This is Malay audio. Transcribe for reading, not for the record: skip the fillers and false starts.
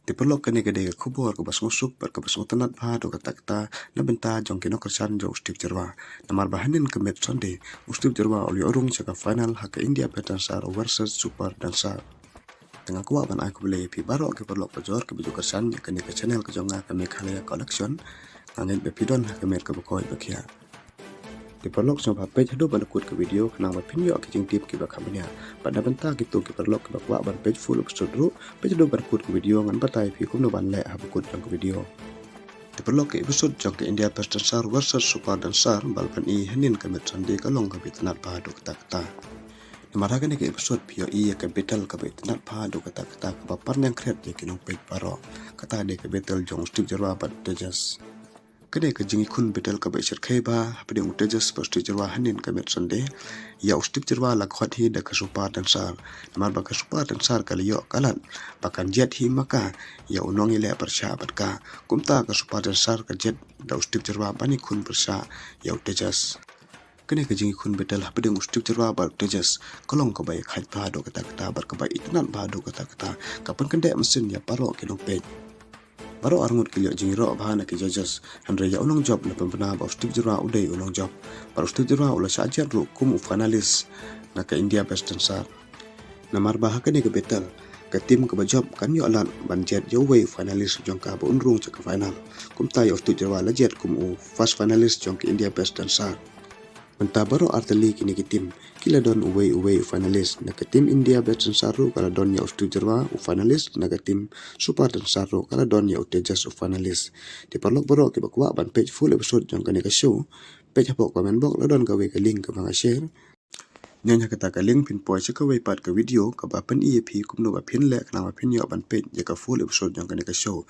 Diperlok kene gede kubur ke bas ngusuk ber ke bas ngutanat bha do katakta na benta jong kino kersan jo ustik jerwa namar bahanin ke met sonde ustik jerwa oli orung jaka final hak India Betansar versus Super Dansar tengah kuat ban aku boleh pi barok ke perlok pejor ke baju kersan kene ke channel ke jonga ke Meghalaya Collection ngangin bepidon ke mer ke bokoi bakia diperlok sama page hado balakut ke video kenang pinyo ke jing tip ke bakamnya pada benta gitu ke perlok ke bakwa ban page full episode ru page hado balakut ke video ngan batai pi kumno ban le habukut jang ke video diperlok ke episode jang ke India Betansar versus Super Dansar balpan i hanin ke met sandi kalong ke bitanat pahadu kata-kata Namaraga ke episode pio i ke betal ke bitanat pahadu kata-kata ke bapan yang kret je kinong page baro kata de ke betal jong stik jarwa bat tejas Kene ke jingi kun betel ke baisir kheba hapde utejas posti jerwa hanin ke met sonde ya ustik jerwa la khot hi de ke Super Dansar mar ba ke Super Dansar kali yo kalan bakan jet hi maka ya unong ile persha batka kumta ke Super Dansar ke jet da ustik jerwa bani kun persha ya utejas Kene ke jingi kun betel hapde ustik jerwa ba utejas kolong ke bai khat ba do kata-kata bar ke bai itnan ba do kata-kata kapan kende mesin ya paro ke page Baru arngut kilio jingi ro bahana ke judges Andre ya ulong job na pempena ba ustik jerwa udai ulong job Baru ustik jerwa ula sajar ru kum finalis na ke India Betansar Namar bah ke betel ke tim ke job kan yo alan banjet yo way finalis jong ka ba unrung ke final kum ta yo ustik jerwa lajet kum first finalis jong ke India Betansar Menta baru arteli kini ke tim kila don uwei finalis na ke tim India Betansar ru kala don ya ustik jerwa finalis na ke tim Super Dansar ru kala don ya utejas finalis diperlok baru ke bakwa ban page full episode jong kene ke show page hapok comment box la don ka we ke link ke banga share Nyonya kata ka link pin poy ka we pat ke video ka ba pen EP kumno ba pin lek na ba pin yo ban page je ka full episode jong kene ke show